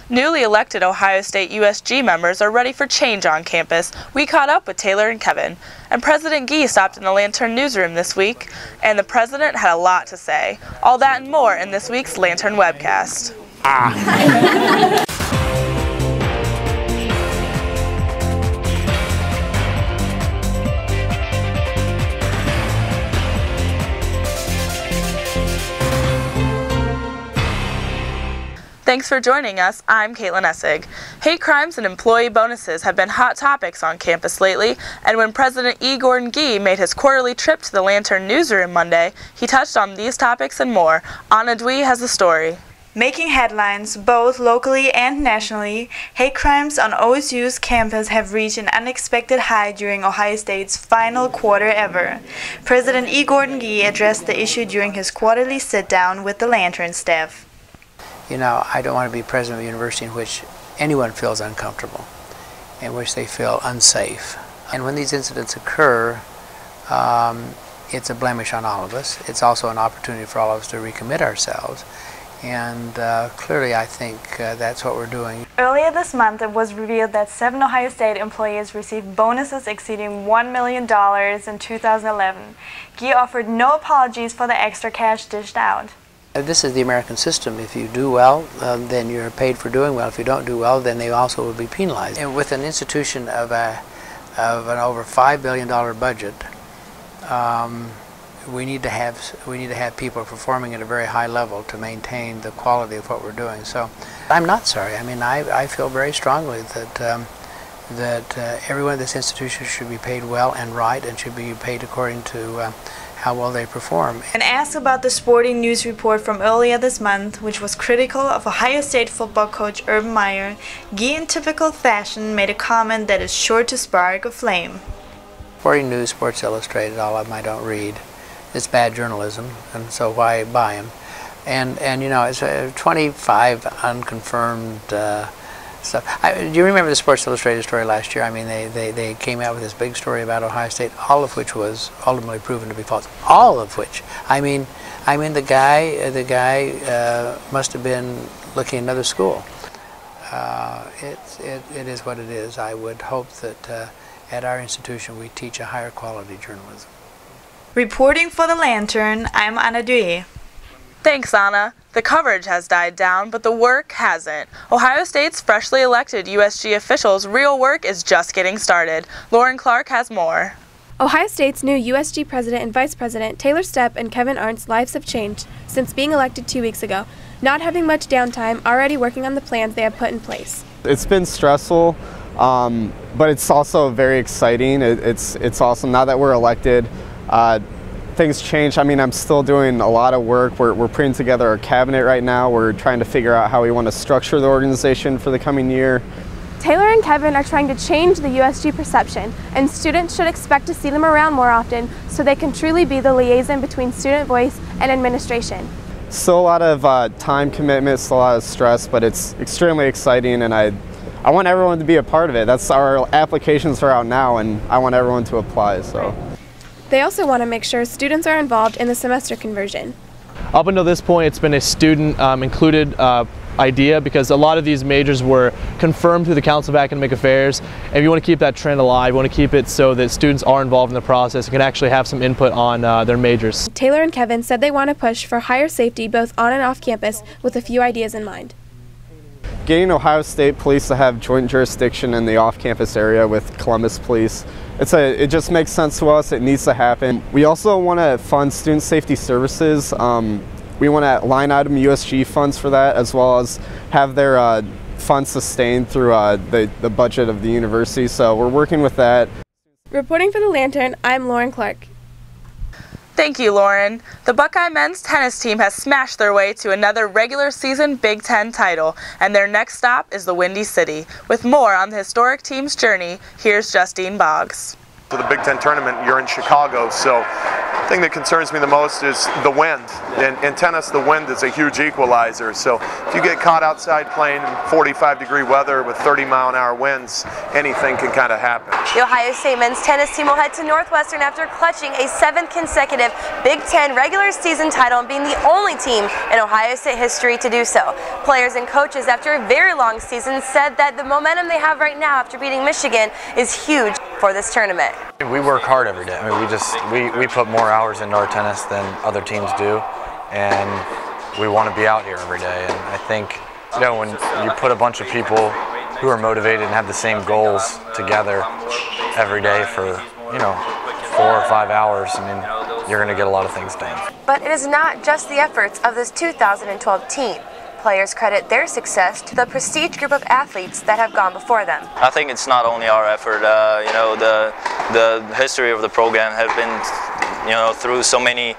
Newly elected Ohio State USG members are ready for change on campus. We caught up with Taylor and Kevin. And President Gee stopped in the Lantern newsroom this week, and the president had a lot to say. All that and more in this week's Lantern Webcast. Thanks for joining us. I'm Caitlin Essig. Hate crimes and employee bonuses have been hot topics on campus lately, and when President E. Gordon Gee made his quarterly trip to the Lantern newsroom Monday, he touched on these topics and more. Arndt has the story. Making headlines both locally and nationally, hate crimes on OSU's campus have reached an unexpected high during Ohio State's final quarter ever. President E. Gordon Gee addressed the issue during his quarterly sit-down with the Lantern staff. You know, I don't want to be president of a university in which anyone feels uncomfortable, in which they feel unsafe. And when these incidents occur, it's a blemish on all of us. It's also an opportunity for all of us to recommit ourselves. And clearly, I think that's what we're doing. Earlier this month, it was revealed that 7 Ohio State employees received bonuses exceeding $1 million in 2011. Gee offered no apologies for the extra cash dished out. This is the American system. If you do well, then you're paid for doing well. If you don't do well, then they also will be penalized. And with an institution of an over $5 billion budget, we need to have people performing at a very high level to maintain the quality of what we're doing. So I'm not sorry. I mean, I feel very strongly that everyone at this institution should be paid well and right, and should be paid according to how well they perform. And asked about the sporting news report from earlier this month, which was critical of Ohio State football coach Urban Meyer, Gee, in typical fashion, made a comment that is sure to spark a flame. Sporting news, Sports Illustrated, all of them I don't read. It's bad journalism, and so why buy them? And you know, it's 25 unconfirmed stuff. Do you remember the Sports Illustrated story last year? I mean, they came out with this big story about Ohio State, all of which was ultimately proven to be false. All of which. I mean, the guy must have been looking at another school. It is what it is. I would hope that at our institution we teach a higher quality journalism. Reporting for the Lantern, I'm Anna. Thanks, Anna. The coverage has died down, but the work hasn't. Ohio State's freshly elected USG officials' real work is just getting started. Lauren Clark has more. Ohio State's new USG president and vice president, Taylor Stepp and Kevin Arndt's lives have changed since being elected 2 weeks ago. Not having much downtime, already working on the plans they have put in place. It's been stressful, but it's also very exciting. It's awesome now that we're elected. Things change. I mean, I'm still doing a lot of work. We're putting together our cabinet right now. We're trying to figure out how we want to structure the organization for the coming year. Taylor and Kevin are trying to change the USG perception, and students should expect to see them around more often so they can truly be the liaison between student voice and administration. Still a lot of time commitment, still a lot of stress, but it's extremely exciting, and I want everyone to be a part of it. That's our applications are out now, and I want everyone to apply. So. They also want to make sure students are involved in the semester conversion. Up until this point, it's been a student-included idea, because a lot of these majors were confirmed through the Council of Academic Affairs. And if you want to keep that trend alive, you want to keep it so that students are involved in the process and can actually have some input on their majors. Taylor and Kevin said they want to push for higher safety both on and off campus with a few ideas in mind. Getting Ohio State Police to have joint jurisdiction in the off-campus area with Columbus Police, it just makes sense to us. It needs to happen. We also want to fund student safety services. We want to line item USG funds for that, as well as have their funds sustained through the budget of the university. So we're working with that. Reporting for the Lantern, I'm Lauren Clark. Thank you, Lauren. The Buckeye men's tennis team has smashed their way to another regular season Big Ten title, and their next stop is the Windy City. With more on the historic team's journey, here's Justine Boggs. For the Big Ten tournament, you're in Chicago, so thing that concerns me the most is the wind. In tennis, the wind is a huge equalizer. So if you get caught outside playing in 45-degree weather with 30-mile-an-hour winds, anything can kind of happen. The Ohio State men's tennis team will head to Northwestern after clutching a 7th consecutive Big Ten regular season title and being the only team in Ohio State history to do so. Players and coaches, after a very long season, said that the momentum they have right now after beating Michigan is huge for this tournament. We work hard every day. I mean, we put more hours into our tennis than other teams do, and we want to be out here every day. And I think, you know, when you put a bunch of people who are motivated and have the same goals together every day for, you know, 4 or 5 hours, I mean, you're going to get a lot of things done. But it is not just the efforts of this 2012 team. Players credit their success to the prestige group of athletes that have gone before them. I think it's not only our effort. You know, the history of the program has been, you know, through so many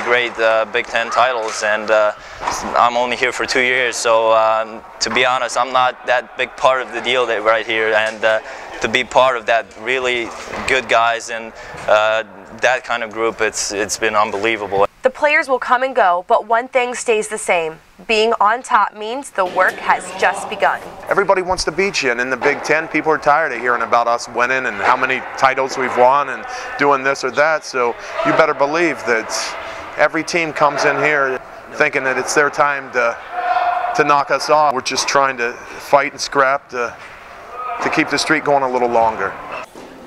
great Big Ten titles, and I'm only here for 2 years. So to be honest, I'm not that big part of the deal right here, and to be part of that really good guys and that kind of group, it's been unbelievable. The players will come and go, but one thing stays the same. Being on top means the work has just begun. Everybody wants to beat you, and in the Big Ten, people are tired of hearing about us winning and how many titles we've won and doing this or that. So you better believe that every team comes in here thinking that it's their time to knock us off. We're just trying to fight and scrap to keep the streak going a little longer.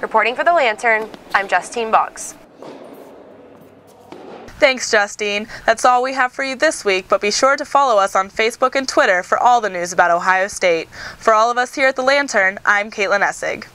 Reporting for the Lantern, I'm Justine Boggs. Thanks, Justine. That's all we have for you this week, but be sure to follow us on Facebook and Twitter for all the news about Ohio State. For all of us here at the Lantern, I'm Caitlin Essig.